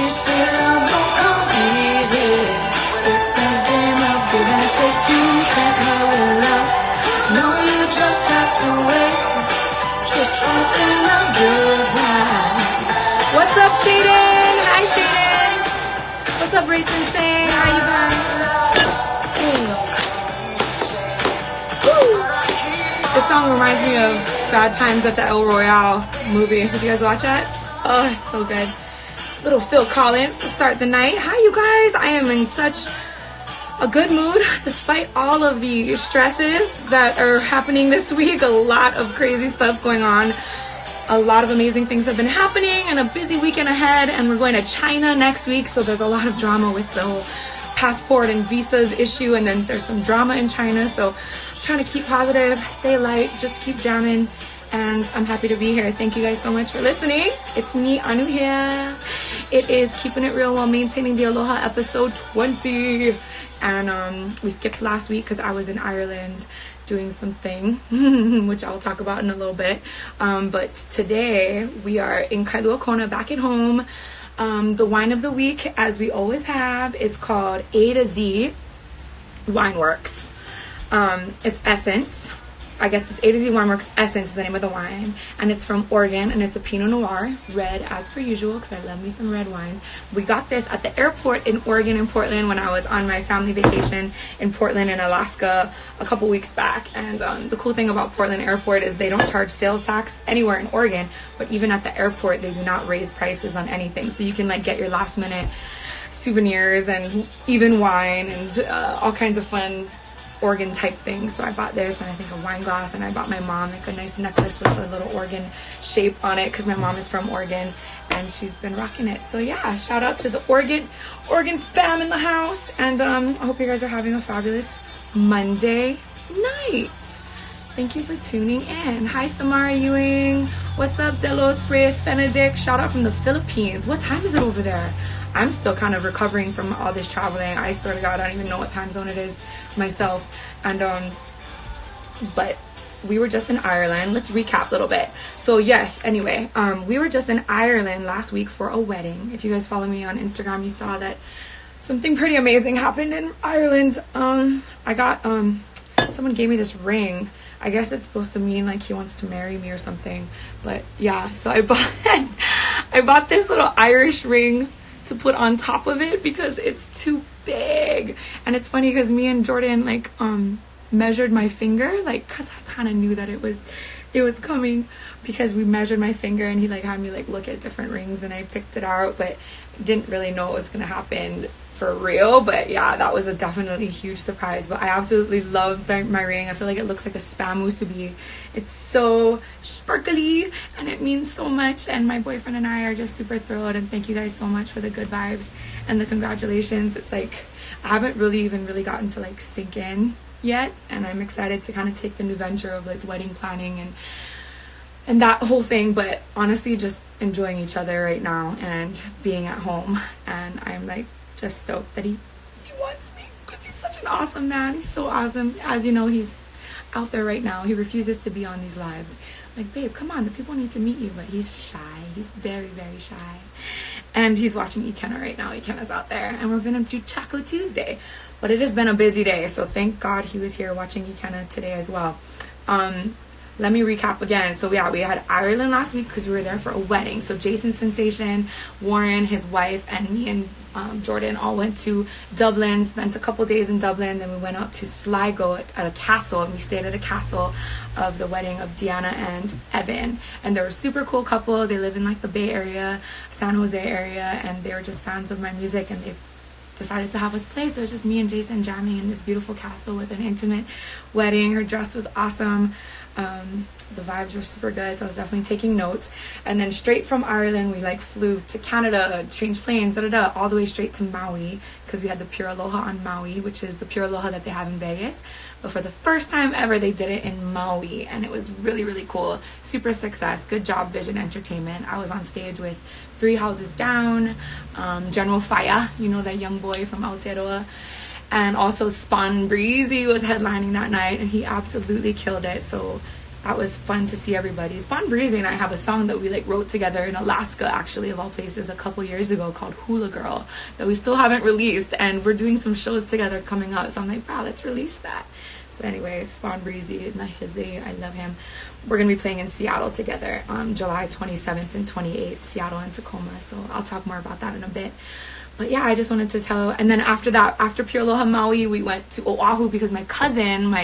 said love don't come easy. It's a game of give and take. You can't hurry love. No, you just have to wait. Just trust in the good time. What's up, Shaden? Hi, Shaden. What's up, Race and Say? How you guys? This song reminds me of Bad Times at the El Royale movie. Did you guys watch that? Oh, it's so good. Little Phil Collins to start the night. Hi, you guys. I am in such a good mood despite all of the stresses that are happening this week. A lot of crazy stuff going on. A lot of amazing things have been happening and a busy weekend ahead. And we're going to China next week. So there's a lot of drama with the whole passport and visas issue. And then there's some drama in China. So I'm trying to keep positive, stay light, just keep jamming. And I'm happy to be here. Thank you guys so much for listening. It's me, Anuhea. It is Keeping It Real While Maintaining the Aloha, episode 20. And we skipped last week because I was in Ireland doing something, which I'll talk about in a little bit. But today we are in Kailua Kona, back at home. The wine of the week, as we always have, is called A to Z Wineworks. It's Essence. I guess it's A to Z Wineworks Essence is the name of the wine, and it's from Oregon, and it's a Pinot Noir, red as per usual, because I love me some red wines. We got this at the airport in Oregon and Portland when I was on my family vacation in Portland and Alaska a couple weeks back. And the cool thing about Portland Airport is they don't charge sales tax anywhere in Oregon, but even at the airport they do not raise prices on anything, so you can like get your last minute souvenirs and even wine and all kinds of fun Oregon type things. So I bought this, and I think a wine glass, and I bought my mom like a nice necklace with a little Oregon shape on it because my mom is from Oregon and she's been rocking it. So yeah, shout out to the Oregon fam in the house, and I hope you guys are having a fabulous Monday night. Thank you for tuning in. Hi, Samara Ewing. What's up, Delos Reyes Benedict? Shout out from the Philippines. What time is it over there? I'm still kind of recovering from all this traveling. I swear to God, I don't even know what time zone it is myself. And but we were just in Ireland. Let's recap a little bit. So yes, anyway, we were just in Ireland last week for a wedding. If you guys follow me on Instagram, you saw that something pretty amazing happened in Ireland. I got someone gave me this ring. I guess it's supposed to mean like he wants to marry me or something. But yeah, so I bought this little Irish ring to put on top of it because it's too big. And it's funny because me and Jordan like measured my finger, like because I kind of knew that it was coming, because we measured my finger, and he like had me like look at different rings, and I picked it out, but didn't really know it was gonna happen for real. But yeah, that was a definitely huge surprise. But I absolutely love my ring. I feel like it looks like a spam musubi. It's so sparkly and it means so much, and my boyfriend and I are just super thrilled. And thank you guys so much for the good vibes and the congratulations. It's like I haven't really gotten to like sink in yet, and I'm excited to kind of take the new venture of like wedding planning and that whole thing. But honestly, just enjoying each other right now and being at home, and I'm like just stoked that he wants me because he's such an awesome man. He's so awesome. As you know, he's out there right now. He refuses to be on these lives. Like, babe, come on, the people need to meet you. But he's shy. He's very, very shy. And he's watching Ikenna right now. Ikenna's out there. And we're going to do Taco Tuesday. But it has been a busy day. So thank God he was here watching Ikenna today as well. Let me recap again. So yeah, we had Ireland last week because we were there for a wedding. So Jason Sensation, Warren, his wife, and me and Jordan all went to Dublin, spent a couple days in Dublin. Then we went out to Sligo at a castle, and we stayed at a castle of the wedding of Deanna and Evan. And they're a super cool couple. They live in like the Bay Area, San Jose area, and they were just fans of my music, and they decided to have us play. So it was just me and Jason jamming in this beautiful castle with an intimate wedding. Her dress was awesome. The vibes were super good, so I was definitely taking notes. And then straight from Ireland, we like flew to Canada, changed planes, all the way straight to Maui, because we had the Pure Aloha on Maui, which is the Pure Aloha that they have in Vegas. But for the first time ever, they did it in Maui, and it was really, really cool. Super success. Good job, Vision Entertainment. I was on stage with Three Houses Down, General Faya, you know, that young boy from Aotearoa. And also Spawn Breezy was headlining that night, and he absolutely killed it. So that was fun to see everybody. Spawn Breezy and I have a song that we like wrote together in Alaska, actually, of all places, a couple years ago, called Hula Girl, that we still haven't released, and we're doing some shows together coming up. So I'm like, wow, let's release that. So anyway, Spawn Breezy, I love him. We're gonna be playing in Seattle together on July 27th and 28th, Seattle and Tacoma. So I'll talk more about that in a bit. But yeah, I just wanted to tell. And then after that, after Pure Aloha Maui, we went to Oahu because my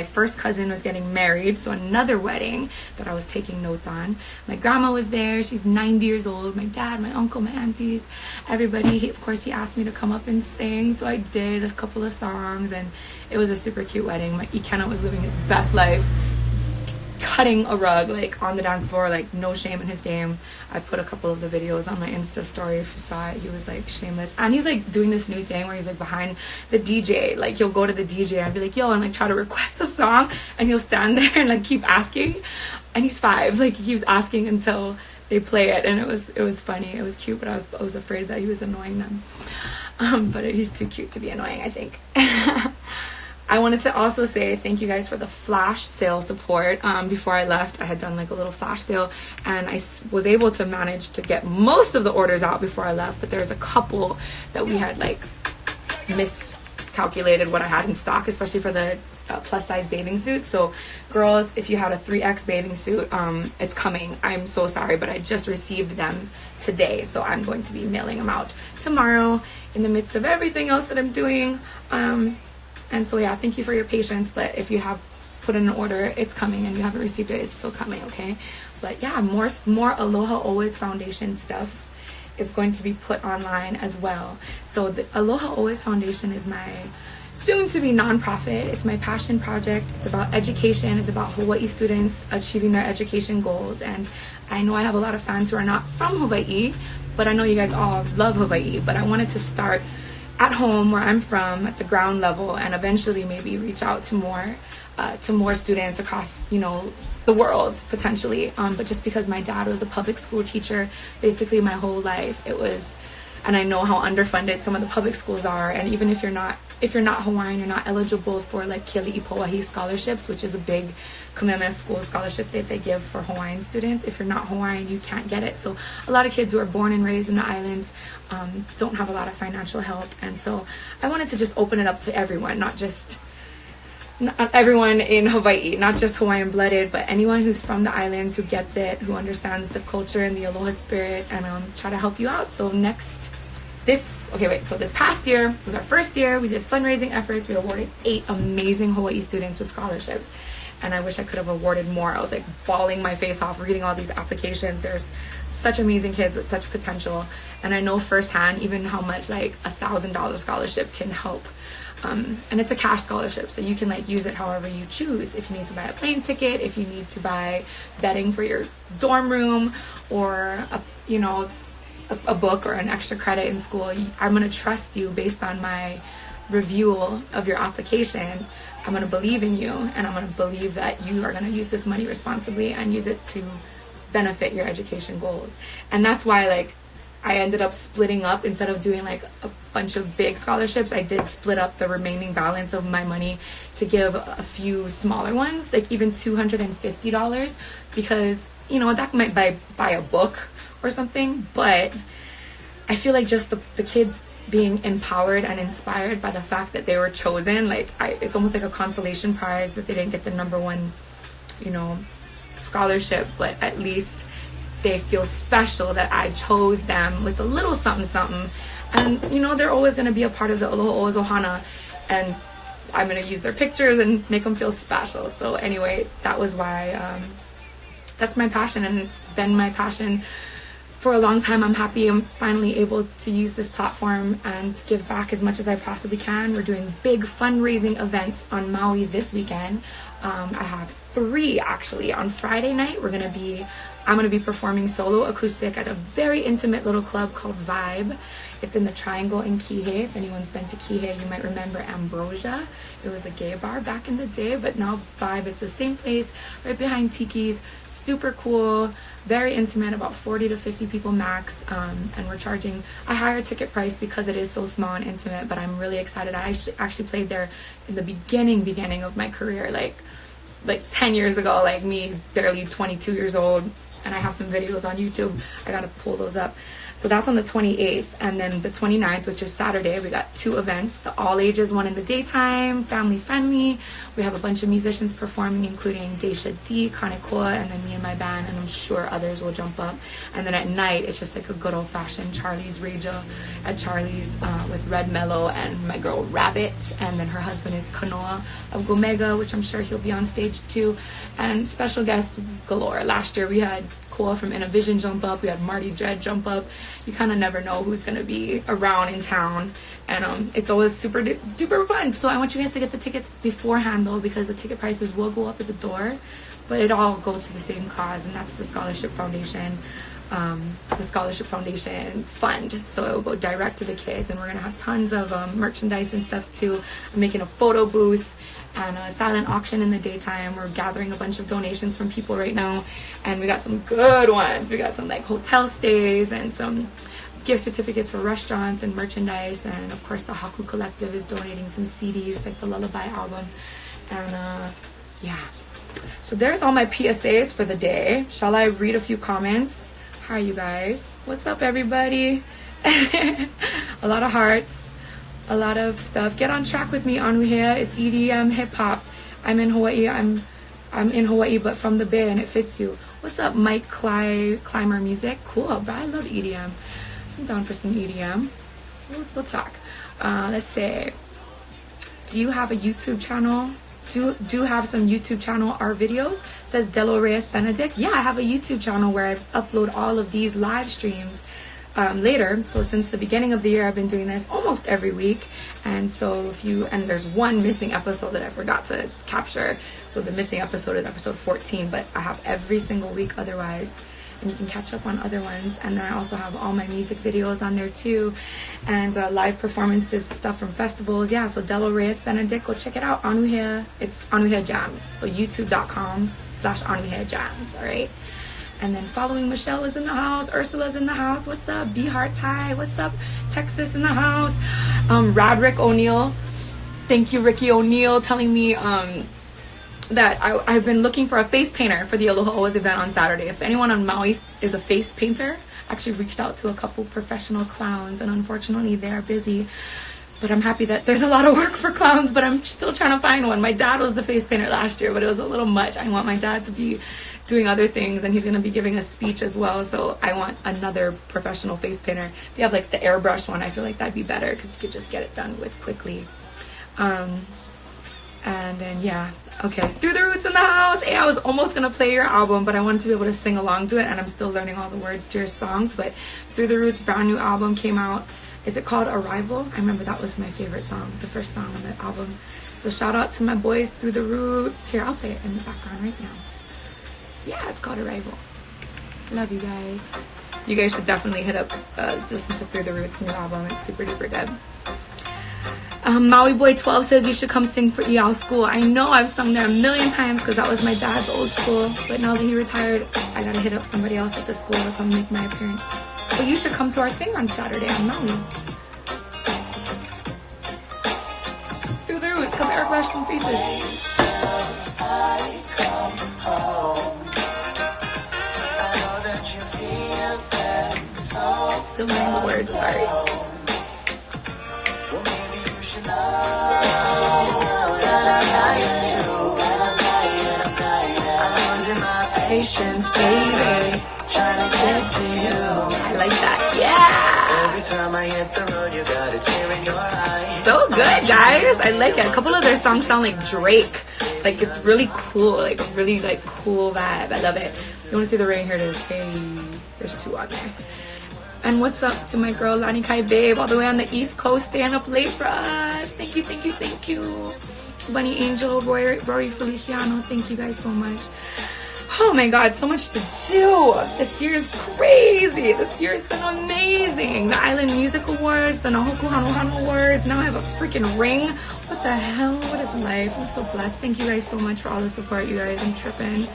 first cousin was getting married. So another wedding that I was taking notes on. My grandma was there. She's 90 years old. My dad, my uncle, my aunties, everybody. Of course, he asked me to come up and sing. So I did a couple of songs, and it was a super cute wedding. My Ikenna was living his best life, cutting a rug like on the dance floor, like no shame in his game. I put a couple of the videos on my Insta story. If you saw it, he was like shameless. And he's like doing this new thing where he's like behind the DJ. Like he'll go to the DJ and be like, yo, and like try to request a song, and he'll stand there and like keep asking. And he's 5, like he keeps asking until they play it. And it was funny, it was cute, but I was afraid that he was annoying them. But he's too cute to be annoying, I think. I wanted to also say thank you guys for the flash sale support. Before I left, I had done like a little flash sale, and I was able to manage to get most of the orders out before I left, but there's a couple that we had like miscalculated what I had in stock, especially for the plus size bathing suits. So girls, if you had a 3X bathing suit, it's coming. I'm so sorry, but I just received them today, so I'm going to be mailing them out tomorrow in the midst of everything else that I'm doing. And so yeah, thank you for your patience, but if you have put in an order, it's coming, and you haven't received it, it's still coming, okay? But yeah, more Aloha Always Foundation stuff is going to be put online as well. So the Aloha Always Foundation is my soon-to-be nonprofit. It's my passion project. It's about education. It's about Hawaii students achieving their education goals. And I know I have a lot of fans who are not from Hawaii, but I know you guys all love Hawaii. But I wanted to start at home, where I'm from, at the ground level, and eventually maybe reach out to more students across, you know, the world potentially. But just because my dad was a public school teacher basically my whole life, and I know how underfunded some of the public schools are. And even if you're not Hawaiian, you're not eligible for like Keli'ipoahi scholarships, which is a big Kamehameha school scholarship that they give for Hawaiian students. If you're not Hawaiian, you can't get it. So a lot of kids who are born and raised in the islands don't have a lot of financial help. And so I wanted to just open it up to everyone, not everyone in Hawaii, not just Hawaiian blooded, but anyone who's from the islands, who gets it, who understands the culture and the Aloha spirit, and try to help you out. So this past year was our first year. We did fundraising efforts. We awarded 8 amazing Hawaii students with scholarships, and I wish I could have awarded more. I was like bawling my face off reading all these applications. They're such amazing kids with such potential, and I know firsthand even how much like $1,000 scholarship can help. And it's a cash scholarship, so you can like use it however you choose. If you need to buy a plane ticket, if you need to buy bedding for your dorm room, or a book or an extra credit in school, I'm going to trust you based on my review of your application. I'm going to believe in you, and I'm going to believe that you are going to use this money responsibly and use it to benefit your education goals. And that's why like I ended up splitting up. Instead of doing like a bunch of big scholarships, I did split up the remaining balance of my money to give a few smaller ones, like even $250, because you know that might buy a book or something. But I feel like just the kids being empowered and inspired by the fact that they were chosen, like it's almost like a consolation prize that they didn't get the #1 scholarship, but at least they feel special that I chose them with a little something. And they're always going to be a part of the Aloha Always Ohana, and I'm going to use their pictures and make them feel special. So anyway, that was why that's my passion, and it's been my passion for a long time. I'm happy I'm finally able to use this platform and give back as much as I possibly can. We're doing big fundraising events on Maui this weekend. I have 3 actually. On Friday night, I'm going to be performing solo acoustic at a very intimate little club called Vibe. It's in the Triangle in Kihei. If anyone's been to Kihei, you might remember Ambrosia. It was a gay bar back in the day, but now Vibe is the same place, right behind Tiki's. Super cool, very intimate, about 40 to 50 people max, and we're charging a higher ticket price because it is so small and intimate, but I'm really excited. I actually played there in the beginning of my career, like like 10 years ago, like me, barely 22 years old, and I have some videos on YouTube. I gotta pull those up. So that's on the 28th, and then the 29th, which is Saturday, we got 2 events. The all ages one in the daytime, family friendly. We have a bunch of musicians performing, including Daisha D, Kanekoa, and then me and my band, and I'm sure others will jump up. And then at night, it's just like a good old fashioned Charlie's Raja at Charlie's with Red Mellow and my girl Rabbit, and then her husband is Kanoa of Gomega, which I'm sure he'll be on stage too, and special guests galore. Last year we had Koa from Innovision jump up, we had Marty Dredd jump up. You kind of never know who's gonna be around in town, and it's always super fun. So I want you guys to get the tickets beforehand though, because the ticket prices will go up at the door, but it all goes to the same cause, and that's the Scholarship Foundation. The Scholarship Foundation fund, so it will go direct to the kids, and we're gonna have tons of merchandise and stuff too. I'm making a photo booth and a silent auction in the daytime. We're gathering a bunch of donations from people right now, and we got some good ones. We got some like hotel stays and some gift certificates for restaurants and merchandise, and of course the Haku Collective is donating some CDs, like the Lullaby album, and yeah. So there's all my PSAs for the day. Shall I read a few comments? Hi you guys, what's up everybody? A lot of hearts, a lot of stuff. Get on track with me, Anuhea. It's EDM hip hop. I'm in Hawaii. I'm in Hawaii, but from the Bay, and it fits you. What's up, Mike Climber Music? Cool, but I love EDM. I'm down for some EDM. We'll talk. Let's say, do you have a YouTube channel? Do have some YouTube channel or videos? Says Delo Reyes Benedict. Yeah, I have a YouTube channel where I upload all of these live streams later. So since the beginning of the year, I've been doing this almost every week, and so there's one missing episode that I forgot to capture, so the missing episode is episode 14, but I have every single week otherwise, and you can catch up on other ones. And then I also have all my music videos on there too, and live performances, stuff from festivals. Yeah, so Delo Reyes Benedict, go check it out. Anuhea, it's Anuhea Jams, so youtube.com/Anuhea Jams. All right. And then following Michelle is in the house. Ursula's in the house. What's up? B Hearts High. What's up? Texas in the house. Radrick O'Neill. Thank you, Ricky O'Neill, telling me that I've been looking for a face painter for the Aloha Oas event on Saturday. If anyone on Maui is a face painter, I actually reached out to a couple professional clowns, and unfortunately they are busy. But I'm happy that there's a lot of work for clowns, but I'm still trying to find one. My dad was the face painter last year, but it was a little much. I want my dad to be doing other things, and he's going to be giving a speech as well, so I want another professional face painter. If you have like the airbrush one, I feel like that'd be better because you could just get it done with quickly. And then yeah, okay, Through the Roots in the house. Hey, I was almost going to play your album, but I wanted to be able to sing along to it, and I'm still learning all the words to your songs. But Through the Roots brand new album came out. Is it called Arrival? I remember that was my favorite song, the first song on the album. So shout out to my boys Through the Roots. Here, I'll play it in the background right now. Yeah, it's called Arrival. Love you guys. You guys should definitely hit up, listen to Through the Roots new album. It's super duper good. Maui Boy 12 says you should come sing for EL School. I know I've sung there a million times because that was my dad's old school. But now that he retired, I gotta hit up somebody else at the school to come make my appearance. But you should come to our thing on Saturday on Maui. Through the Roots, come airbrush some faces. Still learning the words, sorry. Patience, baby, trying to get to you. I like that, yeah. Every time I hit the road, you got a tear in your eye. So good, guys. I like it. A couple of their songs sound like Drake. Like it's really cool, like really like cool vibe. I love it. You want to see the ring? Here it is. Hey, there's 2 on there. And what's up to my girl Lani Kai Babe, all the way on the East Coast, staying up late for us. Thank you, thank you, thank you. Bunny Angel, Rory Feliciano, thank you guys so much. Oh my god, so much to do. This year is crazy. This year has been amazing. The Island Music Awards, the Nahoku Hano Hano Awards. Now I have a freaking ring. What the hell? What is life? I'm so blessed. Thank you guys so much for all the support, you guys. I'm tripping.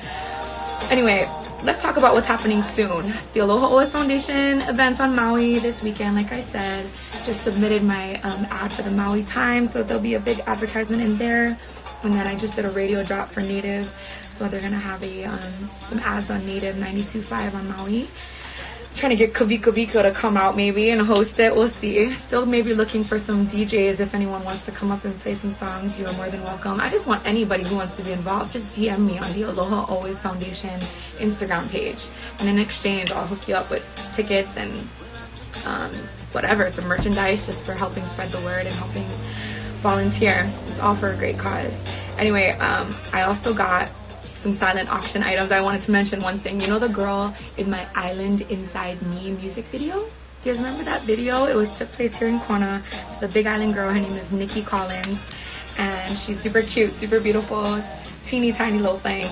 Anyway, let's talk about what's happening soon. The Aloha OS Foundation events on Maui this weekend. Like I said, just submitted my ad for the Maui Times, so there'll be a big advertisement in there. And then I just did a radio drop for Native, so they're gonna have a some ads on Native 92.5 on Maui. Trying to get Kavika Vika to come out maybe and host it. We'll see. Still maybe looking for some DJs. If anyone wants to come up and play some songs, you are more than welcome. I just want anybody who wants to be involved, just DM me on the Aloha Always Foundation Instagram page. And in exchange, I'll hook you up with tickets and whatever, some merchandise just for helping spread the word and helping volunteer. It's all for a great cause. Anyway, I also got some silent auction items. I wanted to mention one thing. You know the girl in my Island Inside Me music video? Do you guys remember that video? It took place here in Kona. It's the Big Island girl. Her name is Nikki Collins, and she's super cute, super beautiful, teeny tiny little thing.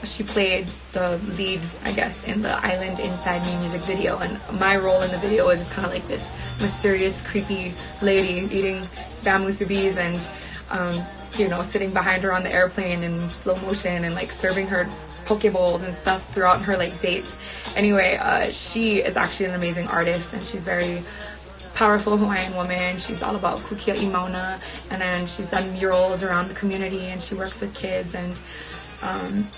She played the lead, I guess, in the Island Inside Me music video, and my role in the video was just kind of like this mysterious, creepy lady eating spam musubis and you know, sitting behind her on the airplane in slow motion and like serving her poke bowls and stuff throughout her like dates. Anyway, she is actually an amazing artist, and she's very powerful Hawaiian woman. She's all about kukia i mauna, and then she's done murals around the community, and she works with kids, and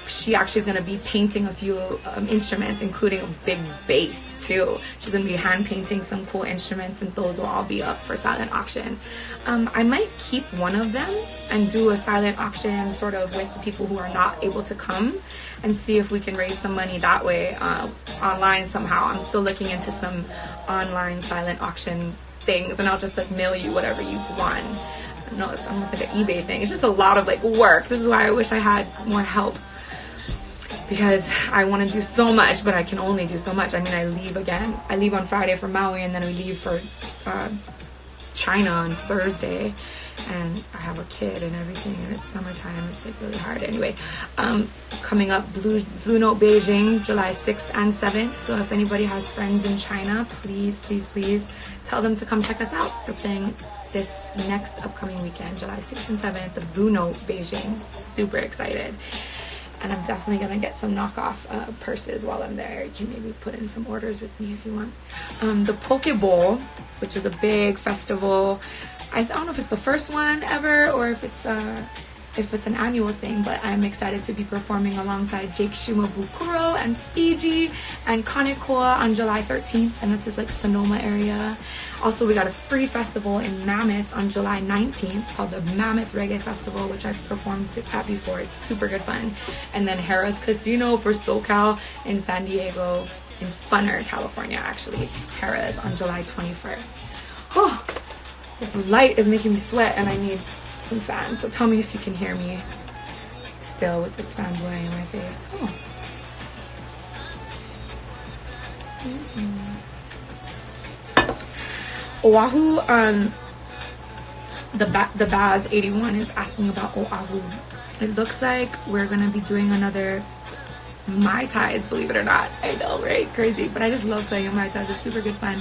she actually is going to be painting a few instruments, including a big bass too. She's going to be hand painting some cool instruments, and those will all be up for silent auction. I might keep one of them and do a silent auction sort of with the people who are not able to come, and see if we can raise some money that way online somehow. I'm still looking into some online silent auction things, and I'll just like mail you whatever you won. No, it's almost like an eBay thing. It's just a lot of like work. This is why I wish I had more help, because I want to do so much, but I can only do so much. I mean, I leave on Friday for Maui, and then we leave for China on Thursday, and I have a kid and everything, and it's summertime. It's like really hard. Anyway, coming up, Blue Note Beijing, July 6th and 7th. So if anybody has friends in China, please tell them to come check us out. We're playing this next upcoming weekend, July 6th and 7th, the Blue Note Beijing. Super excited. And I'm definitely gonna get some knockoff purses while I'm there. You can maybe put in some orders with me if you want. The Poke Bowl, which is a big festival. I don't know if it's the first one ever or if it's an annual thing, but I'm excited to be performing alongside Jake Shumabukuro and Fiji and Kanekoa on July 13th, and this is like Sonoma area. Also, we got a free festival in Mammoth on July 19th called the Mammoth Reggae Festival, which I've performed at before. It's super good fun. And then Harrah's Casino for SoCal in San Diego, in Funner, California, actually. Harrah's on July 21st. Oh, this light is making me sweat, and I need some fans. So tell me if you can hear me still with this fan blowing in my face. Oahu, the Baz 81 is asking about Oahu. It looks like we're gonna be doing another Mai Tais, believe it or not. I know, right? Crazy, but I just love playing in Mai Tais. It's super good fun.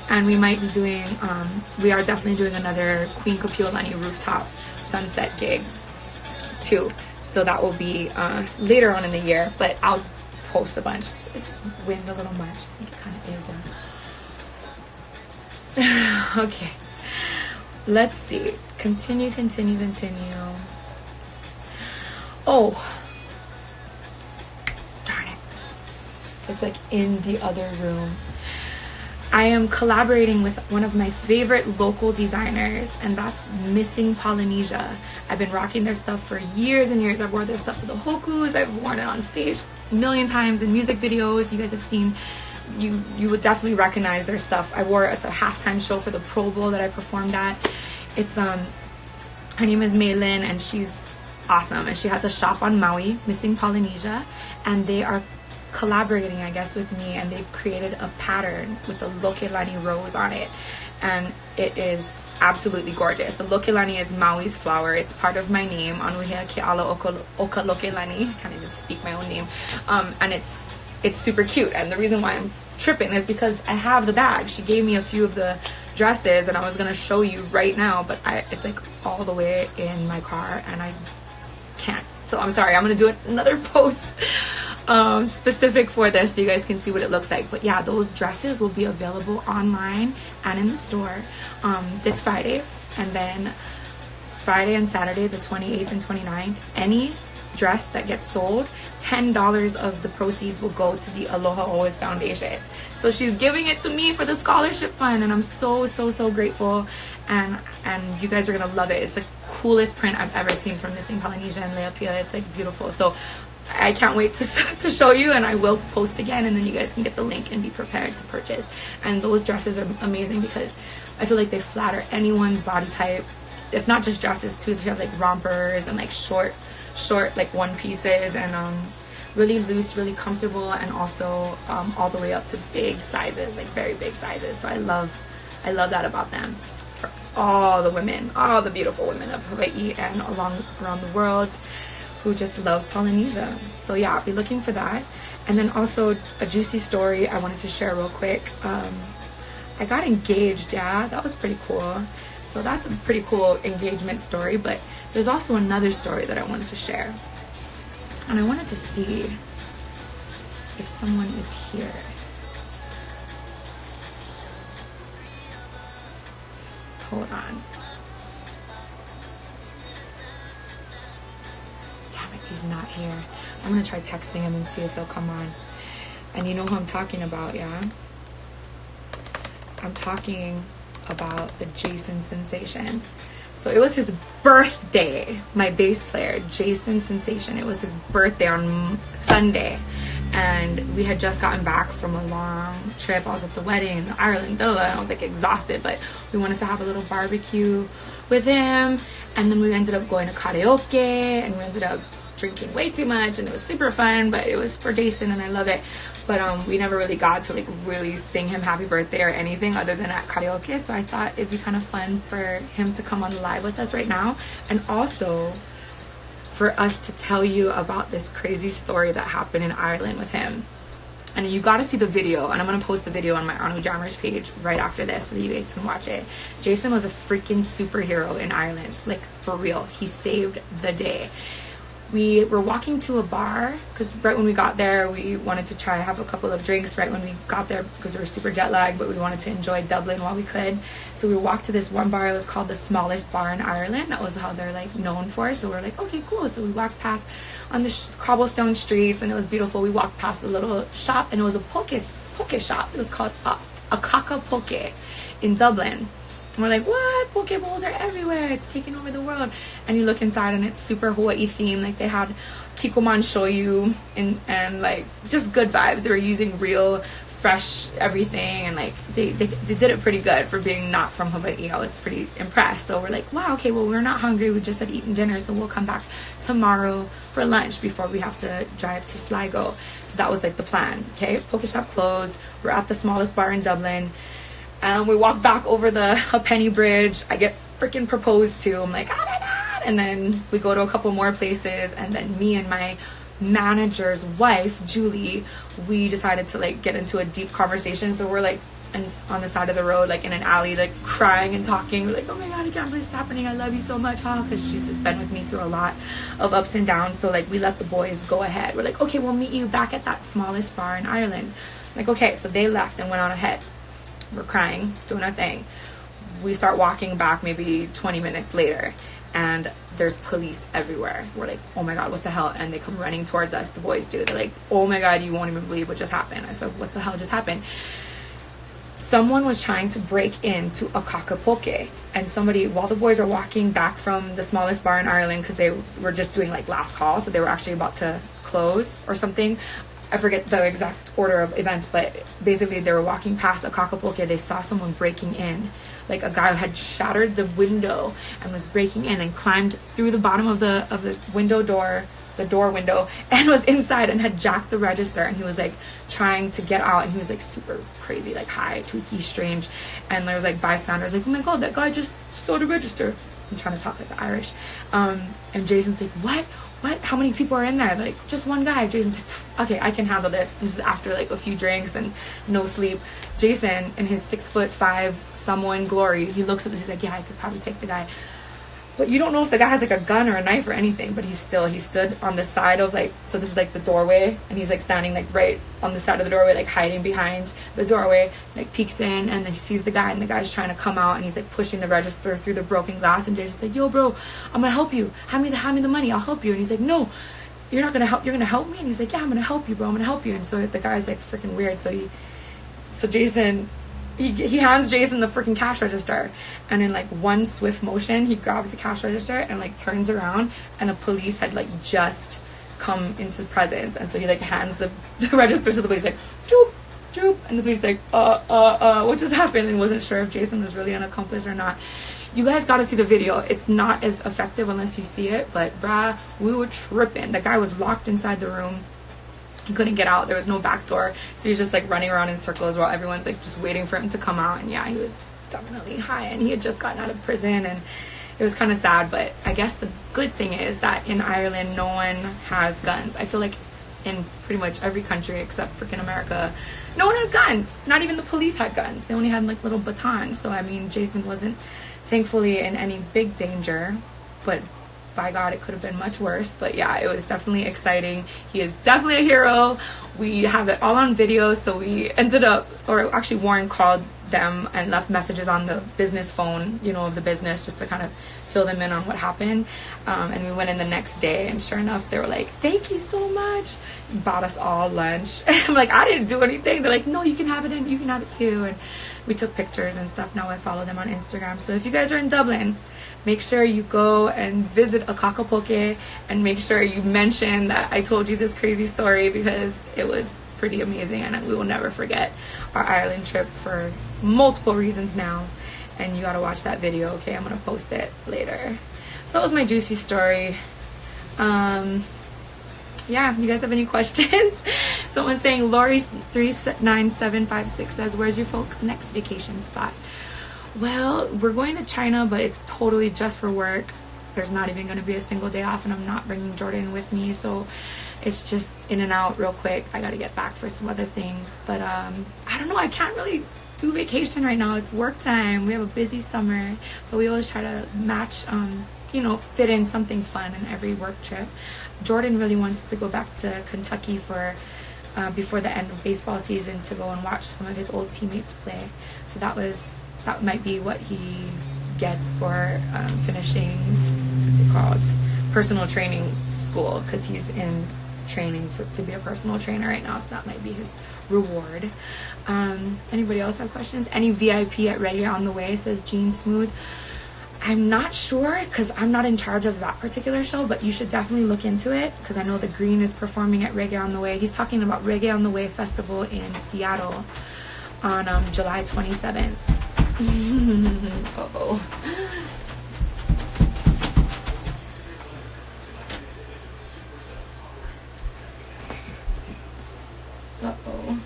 And we might be doing, we are definitely doing another Queen Kapiolani rooftop sunset gig too. So that will be later on in the year, but I'll post a bunch. It's wind a little much. I think it kind of is. Okay, let's see. Continue. Oh, darn it. It's like in the other room. I am collaborating with one of my favorite local designers, and that's Missing Polynesia. I've been rocking their stuff for years and years. I've worn their stuff to the Hokus. I've worn it on stage a million times in music videos. You guys have seen. You would definitely recognize their stuff. I wore it at the halftime show for the Pro Bowl that I performed at. It's her name is Maylin, and she's awesome, and she has a shop on Maui, Missing Polynesia, and they are collaborating, I guess, with me, and they've created a pattern with the Lokelani rose on it, and it is absolutely gorgeous. The Lokelani is Maui's flower. It's part of my name, Anuhea Ke Ala Oka Lokelani. I can't even speak my own name. And it's super cute, and the reason why I'm tripping is because I have the bag. She gave me a few of the dresses, and I was gonna show you right now, but it's like all the way in my car, and I can't. So I'm sorry. I'm gonna do another post. specific for this so you guys can see what it looks like. But yeah, those dresses will be available online and in the store this Friday, and then Friday and Saturday, the 28th and 29th. Any dress that gets sold, $10 of the proceeds will go to the Aloha Always Foundation. So she's giving it to me for the scholarship fund, and I'm so grateful, and you guys are gonna love it. It's the coolest print I've ever seen from Missing Polynesia and Leapia. It's like beautiful. So I can't wait to show you, and I will post again, and then you guys can get the link and be prepared to purchase. And those dresses are amazing because I feel like they flatter anyone's body type. It's not just dresses too. They have like rompers and like short like one pieces, and really loose, really comfortable, and also all the way up to big sizes, like very big sizes. So I love that about them. For all the women, all the beautiful women of Hawaii and around the world who just love Polynesia. So yeah, I'll be looking for that. And then also a juicy story I wanted to share real quick. I got engaged. Yeah, that was pretty cool. So that's a pretty cool engagement story, but there's also another story that I wanted to share. And I wanted to see if someone is here. Hold on. Damn it, he's not here. I'm gonna try texting him and see if he'll come on. And you know who I'm talking about, yeah? I'm talking about the Jason Sensation. So it was his birthday, my bass player, Jason Sensation. It was his birthday on Sunday, and we had just gotten back from a long trip. I was at the wedding in Ireland, and I was like exhausted, but we wanted to have a little barbecue with him, and then we ended up going to karaoke, and we ended up drinking way too much, and it was super fun, but it was for Jason, and I love it. But we never really got to like really sing him happy birthday or anything other than at karaoke. So I thought it'd be kind of fun for him to come on the live with us right now, and also for us to tell you about this crazy story that happened in Ireland with him. And you got to see the video, and I'm going to post the video on my Anu Jammers page right after this so that you guys can watch it. Jason was a freaking superhero in Ireland, like for real. He saved the day. We were walking to a bar because right when we got there, we wanted to try to have a couple of drinks right when we got there because we were super jet lagged, but we wanted to enjoy Dublin while we could. So we walked to this one bar. It was called the smallest bar in Ireland. That was how they're like known for. So we're like, okay, cool. So we walked past on the cobblestone streets, and it was beautiful. We walked past a little shop, and it was a poke shop. It was called a Kaka Poke in Dublin. And we're like, what? Poke bowls are everywhere. It's taking over the world. And you look inside, and it's super Hawaii themed. Like they had kikoman shoyu and like just good vibes. They were using real fresh everything, and like they did it pretty good for being not from Hawaii. I was pretty impressed. So we're like, wow, okay, well, we're not hungry. We just had eaten dinner, so we'll come back tomorrow for lunch before we have to drive to Sligo. So that was like the plan. Okay, poke shop closed. We're at the smallest bar in Dublin. We walk back over the Penny Bridge. I get freaking proposed to. I'm like, oh my God. And then we go to a couple more places. And then me and my manager's wife, Julie, we decided to like get into a deep conversation. So we're like on the side of the road, like in an alley, like crying and talking. We're like, oh my God, I can't believe this is happening. I love you so much, huh? Because she's just been with me through a lot of ups and downs. So like we let the boys go ahead. We're like, okay, we'll meet you back at that smallest bar in Ireland. Like, okay, so they left and went on ahead. We're crying, doing our thing. We start walking back maybe 20 minutes later, and there's police everywhere. We're like, oh my God, what the hell? And they come running towards us. The boys do. They're like, oh my God, you won't even believe what just happened. I said, what the hell just happened? Someone was trying to break into a kakapoke, and somebody, while the boys are walking back from the smallest bar in Ireland, because they were just doing like last call, so they were actually about to close or something. I forget the exact order of events, but basically they were walking past a kakapoke. They saw someone breaking in. Like a guy had shattered the window and was breaking in and climbed through the bottom of the window door, the door window, and was inside and had jacked the register. And he was like trying to get out, and he was like super crazy, like high, tweaky, strange. And there was like bystanders like, oh my God, that guy just stole the register. I'm trying to talk like the Irish. And Jason's like, what? How many people are in there? Like, just one guy. Jason's like, okay, I can handle this. This is after like a few drinks and no sleep. Jason, in his 6'5" someone glory, he looks at this, he's like, yeah, I could probably take the guy. But you don't know if the guy has like a gun or a knife or anything, but he stood on the side of like, so this is like the doorway, and he's like standing like right on the side of the doorway, like hiding behind the doorway, like peeks in, and then he sees the guy, and the guy's trying to come out, and he's like pushing the register through the broken glass, and Jason's like, yo bro, I'm gonna help you, hand me the money, I'll help you. And he's like, no, you're not gonna help, you're gonna help me? And he's like, yeah, I'm gonna help you, bro, I'm gonna help you. And so the guy's like freaking weird, so Jason, he hands Jason the freaking cash register, and in like one swift motion he grabs the cash register and like turns around, and the police had like just come into presence, and so he like hands the register to the police like joop joop, and the police like what just happened, and wasn't sure if Jason was really an accomplice or not. You guys gotta see the video. It's not as effective unless you see it, but bruh, we were tripping. The guy was locked inside the room. He couldn't get out. There was no back door, so he was just like running around in circles while everyone's like just waiting for him to come out. And yeah, he was definitely high, and he had just gotten out of prison, and it was kind of sad. But I guess the good thing is that in Ireland no one has guns. I feel like in pretty much every country except freaking America, no one has guns. Not even the police had guns. They only had like little batons. So I mean, Jason wasn't thankfully in any big danger, but by God, it could have been much worse. But yeah, it was definitely exciting. He is definitely a hero. We have it all on video, so we ended up, or actually Warren called them and left messages on the business phone, you know, of the business, just to kind of fill them in on what happened. And we went in the next day, and sure enough, they were like, thank you so much. Bought us all lunch. I'm like, I didn't do anything. They're like, no, you can have it, and you can have it too. And we took pictures and stuff. Now I follow them on Instagram. So if you guys are in Dublin, make sure you go and visit a Kakapoke, and make sure you mention that I told you this crazy story, because it was pretty amazing, and we will never forget our Ireland trip for multiple reasons now. And you gotta watch that video, okay? I'm gonna post it later. So that was my juicy story. Yeah, you guys have any questions? Someone's saying, Lori39756 says, where's your folks' next vacation spot? Well, we're going to China, but it's totally just for work. There's not even going to be a single day off, and I'm not bringing Jordan with me, so it's just in and out real quick. I got to get back for some other things, but I don't know, I can't really do vacation right now. It's work time. We have a busy summer, but we always try to match, you know, fit in something fun in every work trip. Jordan really wants to go back to Kentucky for before the end of baseball season, to go and watch some of his old teammates play. So that might be what he gets for finishing, what's it called, personal training school, because he's in training to be a personal trainer right now, so that might be his reward. Anybody else have questions? Any VIP at Reggae on the Way, says Jean Smooth. I'm not sure, because I'm not in charge of that particular show, but you should definitely look into it, because I know the Green is performing at Reggae on the Way. He's talking about Reggae on the Way Festival in Seattle on July 27th. Uh-oh. Uh-oh.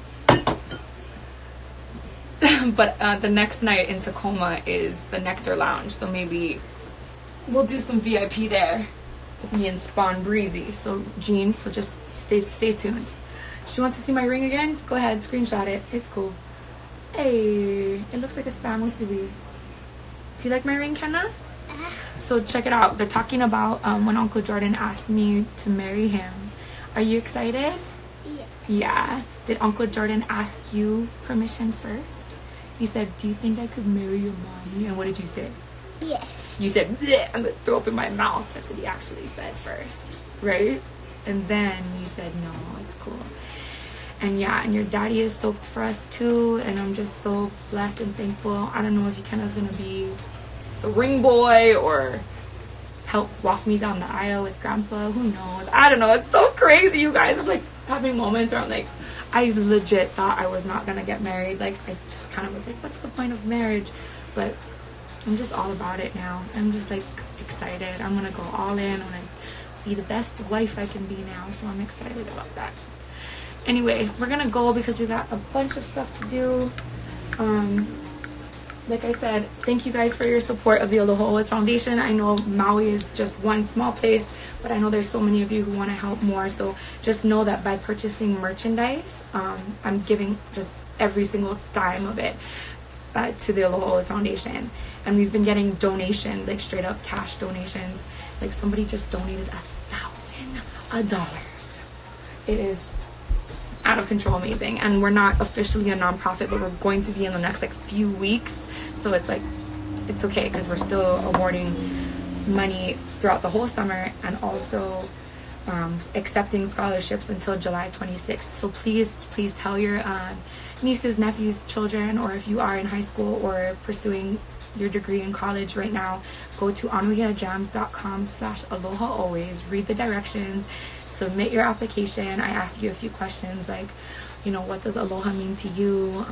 But the next night in Tacoma is the Nectar Lounge, so maybe we'll do some VIP there with me and Spawn Breezy. So Jean, so just stay tuned. She wants to see my ring again? Go ahead, screenshot it. It's cool. Hey, it looks like a spam musubi. Do you like my ring, Kenna? So check it out. They're talking about when Uncle Jordan asked me to marry him. Are you excited? Yeah. Yeah. Did Uncle Jordan ask you permission first? He said, do you think I could marry your mommy? And what did you say? Yes. You said, bleh, I'm gonna throw up in my mouth. That's what he actually said first, right? And then you said, no, it's cool. And yeah, and your daddy is stoked for us too, and I'm just so blessed and thankful. I don't know if Kenna's gonna be the ring boy or help walk me down the aisle with grandpa. Who knows? I don't know. It's so crazy, you guys. I'm like having moments where I'm like, I legit thought I was not gonna get married. Like, I just kind of was like, what's the point of marriage? But I'm just all about it now. I'm just like excited. I'm gonna go all in. I'm gonna be the best wife I can be now, so I'm excited about that. Anyway, we're gonna go because we got a bunch of stuff to do. Like I said, thank you guys for your support of the Aloha Foundation. I know Maui is just one small place, but I know there's so many of you who want to help more. So just know that by purchasing merchandise, I'm giving just every single dime of it to the Aloha Always Foundation, and we've been getting donations, like straight up cash donations. Like somebody just donated $1,000. It is out of control amazing, and we're not officially a nonprofit, but we're going to be in the next like few weeks. So it's like, it's okay because we're still awarding money throughout the whole summer, and also accepting scholarships until July 26th. So please tell your nieces, nephews, children, or if you are in high school or pursuing your degree in college right now, go to anuheajams.com/aloha always, read the directions, submit your application. I ask you a few questions like, you know, what does aloha mean to you?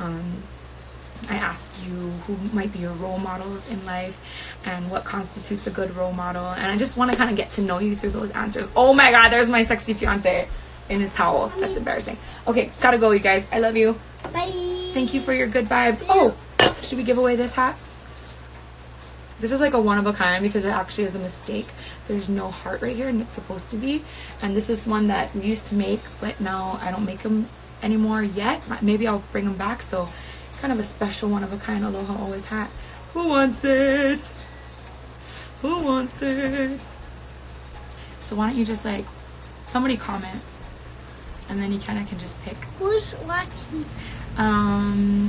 I ask you who might be your role models in life and what constitutes a good role model. And I just want to kind of get to know you through those answers. Oh my God, there's my sexy fiance in his towel. That's embarrassing. Okay, gotta go, you guys. I love you. Bye. Thank you for your good vibes. Oh, should we give away this hat? This is like a one of a kind because it actually is a mistake. There's no heart right here and it's supposed to be. And this is one that we used to make, but now I don't make them anymore yet. Maybe I'll bring them back. So kind of a special one of a kind Aloha Always hat. Who wants it? Who wants it? So why don't you just like, somebody comment and then you kind of can just pick. Who's watching?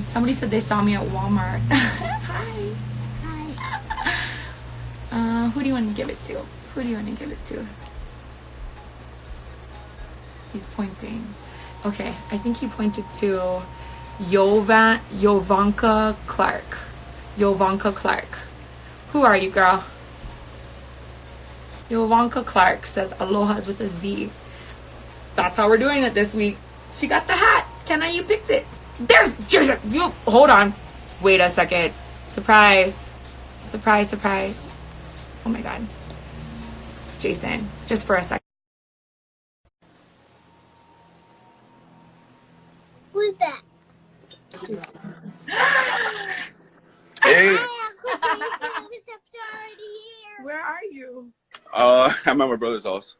Somebody said they saw me at Walmart. Hi. Hi. Who do you want to give it to? Who do you want to give it to? He's pointing. Okay, I think he pointed to Yovanka Clark. Yovanka Clark. Who are you, girl? Yovanka Clark says aloha is with a Z. That's how we're doing it this week. She got the hat. Kenna, you picked it. There's Jason. You hold on. Wait a second. Surprise. Surprise, surprise. Oh my God. Jason, just for a second. Who's that? Hey. Where are you? I'm at my brother's house.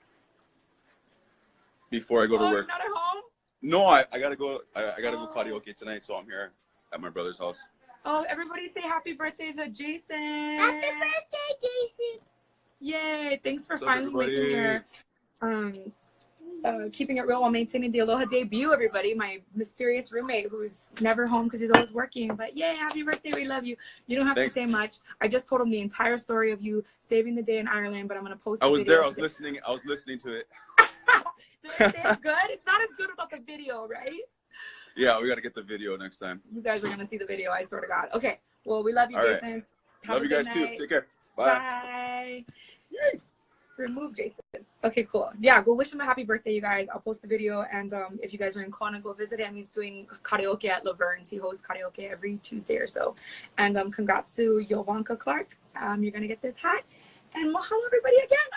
Before I go to work. Not at home? No, I gotta go. I gotta go karaoke tonight, so I'm here at my brother's house. Oh, everybody say happy birthday to Jason. Happy birthday, Jason. Yay. Thanks for What's up, finally making your keeping it real while maintaining the Aloha debut, everybody. My mysterious roommate who's never home because he's always working. But yay, happy birthday. We love you. You don't have to say much. I just told him the entire story of you saving the day in Ireland, but I'm going to post the video. there. I was listening to it. Did it say good? It's not as good without the video, right? Yeah, we got to get the video next time. You guys are going to see the video, I swear to God. Okay, well, we love you, all Jason. Right. Have love you guys too. Take care. Bye. Bye. Yay. Remove Jason. Okay, cool. Yeah, go wish him a happy birthday, you guys. I'll post the video, and if you guys are in Kona, go visit him. He's doing karaoke at Laverne's. He hosts karaoke every Tuesday or so. And congrats to Yovanka Clark. You're gonna get this hat. And mahalo everybody again.